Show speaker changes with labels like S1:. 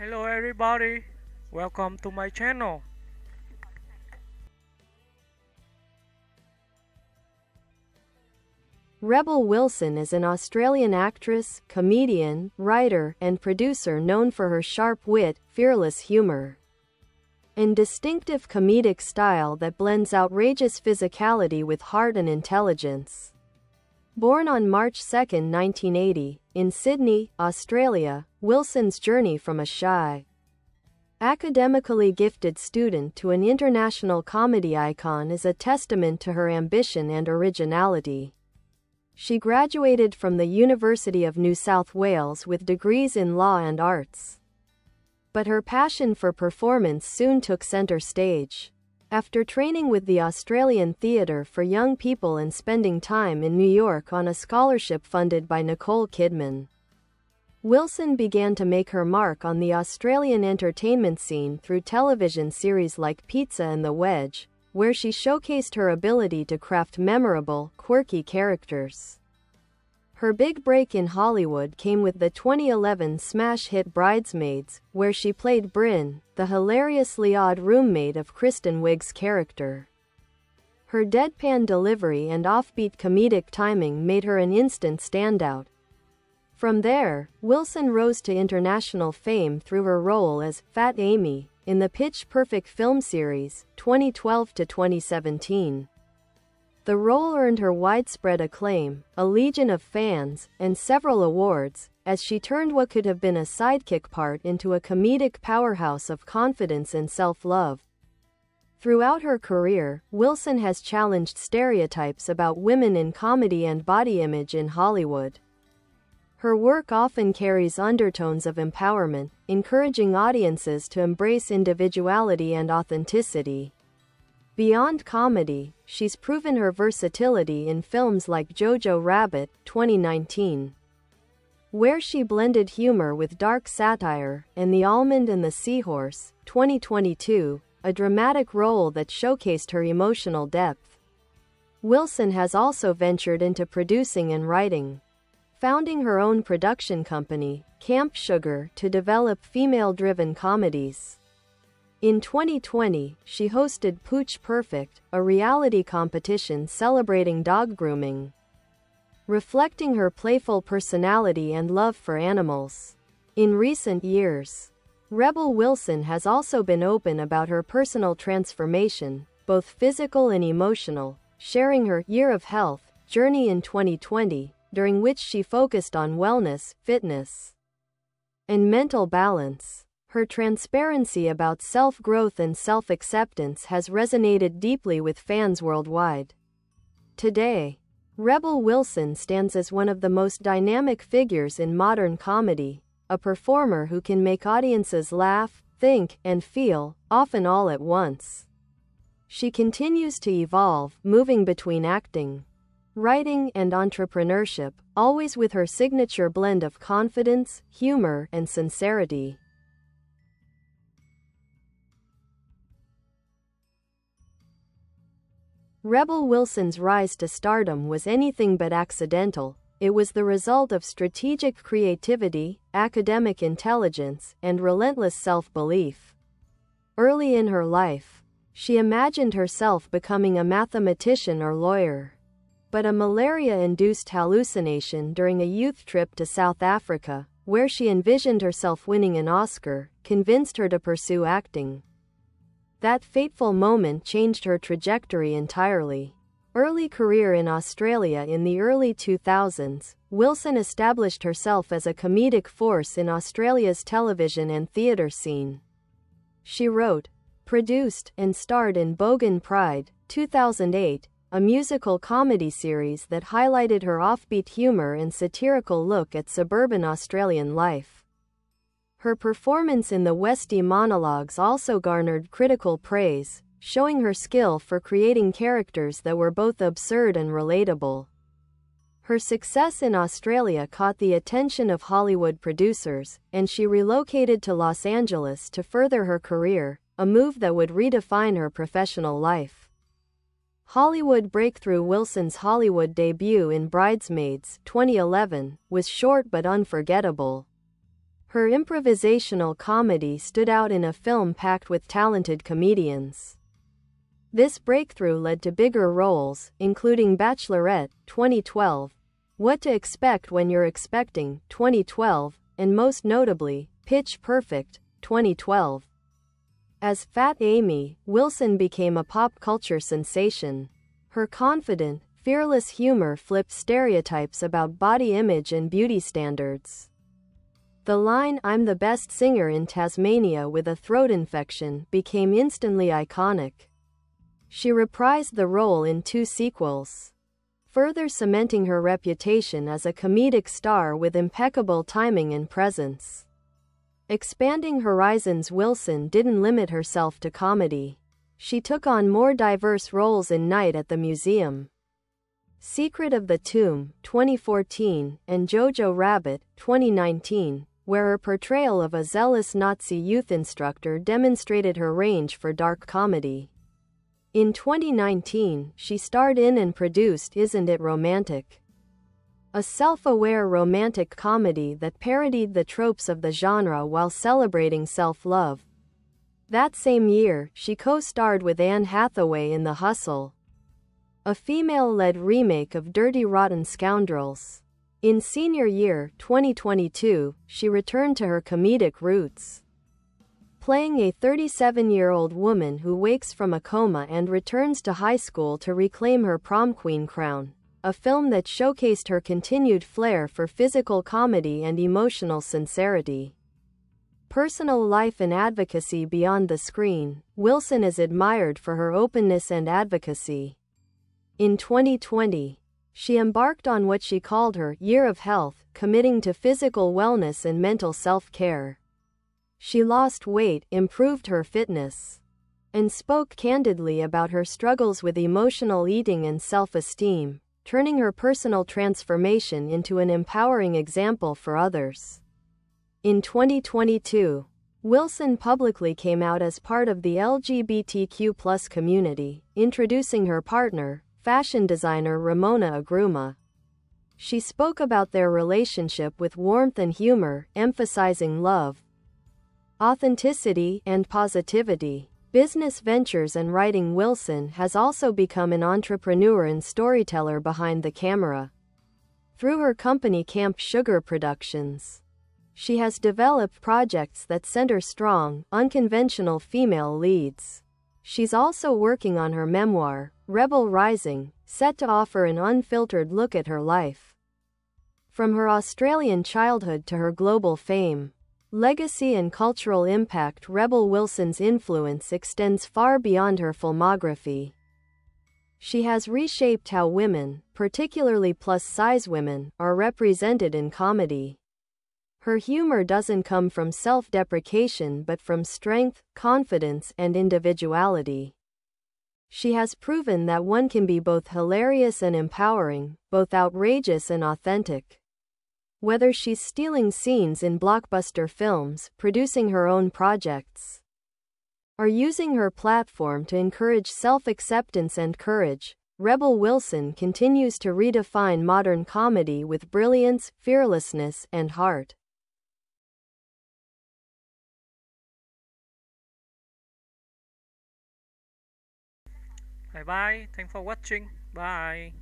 S1: Hello everybody, welcome to my channel.
S2: Rebel Wilson is an Australian actress, comedian, writer, and producer known for her sharp wit, fearless humor, and distinctive comedic style that blends outrageous physicality with heart and intelligence. Born on March 2, 1980, in Sydney, Australia, Wilson's journey from a shy, academically gifted student to an international comedy icon is a testament to her ambition and originality. She graduated from the University of New South Wales with degrees in law and arts. But her passion for performance soon took center stage. After training with the Australian Theatre for Young People and spending time in New York on a scholarship funded by Nicole Kidman, Wilson began to make her mark on the Australian entertainment scene through television series like Pizza and The Wedge, where she showcased her ability to craft memorable, quirky characters. Her big break in Hollywood came with the 2011 smash hit Bridesmaids, where she played Bryn, the hilariously odd roommate of Kristen Wiig's character. Her deadpan delivery and offbeat comedic timing made her an instant standout. From there, Wilson rose to international fame through her role as Fat Amy in the Pitch Perfect film series, 2012 to 2017. The role earned her widespread acclaim, a legion of fans, and several awards, as she turned what could have been a sidekick part into a comedic powerhouse of confidence and self-love. Throughout her career, Wilson has challenged stereotypes about women in comedy and body image in Hollywood. Her work often carries undertones of empowerment, encouraging audiences to embrace individuality and authenticity. Beyond comedy, she's proven her versatility in films like Jojo Rabbit, 2019, where she blended humor with dark satire, and The Almond and the Seahorse, 2022, a dramatic role that showcased her emotional depth. Wilson has also ventured into producing and writing, founding her own production company, Camp Sugar, to develop female-driven comedies. In 2020, she hosted Pooch Perfect, a reality competition celebrating dog grooming, reflecting her playful personality and love for animals. In recent years, Rebel Wilson has also been open about her personal transformation, both physical and emotional, sharing her Year of Health journey in 2020, during which she focused on wellness, fitness, and mental balance. Her transparency about self-growth and self-acceptance has resonated deeply with fans worldwide. Today, Rebel Wilson stands as one of the most dynamic figures in modern comedy, a performer who can make audiences laugh, think, and feel, often all at once. She continues to evolve, moving between acting, writing, and entrepreneurship, always with her signature blend of confidence, humor, and sincerity. Rebel Wilson's rise to stardom was anything but accidental. It was the result of strategic creativity, academic intelligence, and relentless self-belief. Early in her life, she imagined herself becoming a mathematician or lawyer. But a malaria-induced hallucination during a youth trip to South Africa, where she envisioned herself winning an Oscar, convinced her to pursue acting. That fateful moment changed her trajectory entirely. Early career in Australia. In the early 2000s, Wilson established herself as a comedic force in Australia's television and theatre scene. She wrote, produced, and starred in Bogan Pride, 2008, a musical comedy series that highlighted her offbeat humor and satirical look at suburban Australian life. Her performance in the Westie monologues also garnered critical praise, showing her skill for creating characters that were both absurd and relatable. Her success in Australia caught the attention of Hollywood producers, and she relocated to Los Angeles to further her career, a move that would redefine her professional life. Hollywood breakthrough. Wilson's Hollywood debut in Bridesmaids, 2011, was short but unforgettable. Her improvisational comedy stood out in a film packed with talented comedians. This breakthrough led to bigger roles, including Bachelorette, 2012, What to Expect When You're Expecting, 2012, and most notably, Pitch Perfect, 2012. As Fat Amy, Wilson became a pop culture sensation. Her confident, fearless humor flipped stereotypes about body image and beauty standards. The line, "I'm the best singer in Tasmania with a throat infection," became instantly iconic. She reprised the role in 2 sequels, further cementing her reputation as a comedic star with impeccable timing and presence. Expanding horizons, Wilson didn't limit herself to comedy. She took on more diverse roles in Night at the Museum, Secret of the Tomb, 2014, and Jojo Rabbit, 2019, where her portrayal of a zealous Nazi youth instructor demonstrated her range for dark comedy. In 2019, she starred in and produced Isn't It Romantic?, a self-aware romantic comedy that parodied the tropes of the genre while celebrating self-love. That same year, she co-starred with Anne Hathaway in The Hustle, a female-led remake of Dirty Rotten Scoundrels. In senior year, 2022, she returned to her comedic roots, playing a 37-year-old woman who wakes from a coma and returns to high school to reclaim her prom queen crown, a film that showcased her continued flair for physical comedy and emotional sincerity. Personal life and advocacy beyond the screen, Wilson is admired for her openness and advocacy. In 2020, she embarked on what she called her Year of Health, committing to physical wellness and mental self-care. She lost weight, improved her fitness, and spoke candidly about her struggles with emotional eating and self-esteem, turning her personal transformation into an empowering example for others. In 2022, Wilson publicly came out as part of the LGBTQ+ community, introducing her partner, fashion designer Ramona Agruma. She spoke about their relationship with warmth and humor, emphasizing love, authenticity, and positivity. Business ventures and writing. Wilson has also become an entrepreneur and storyteller behind the camera. Through her company Camp Sugar Productions, she has developed projects that center strong, unconventional female leads. She's also working on her memoir, Rebel Rising, set to offer an unfiltered look at her life, from her Australian childhood to her global fame, legacy, and cultural impact. Rebel Wilson's influence extends far beyond her filmography. She has reshaped how women, particularly plus-size women, are represented in comedy. Her humor doesn't come from self-deprecation but from strength, confidence, and individuality. She has proven that one can be both hilarious and empowering, both outrageous and authentic. Whether she's stealing scenes in blockbuster films, producing her own projects, or using her platform to encourage self-acceptance and courage, Rebel Wilson continues to redefine modern comedy with brilliance, fearlessness, and heart.
S1: Bye bye. Thanks for watching. Bye.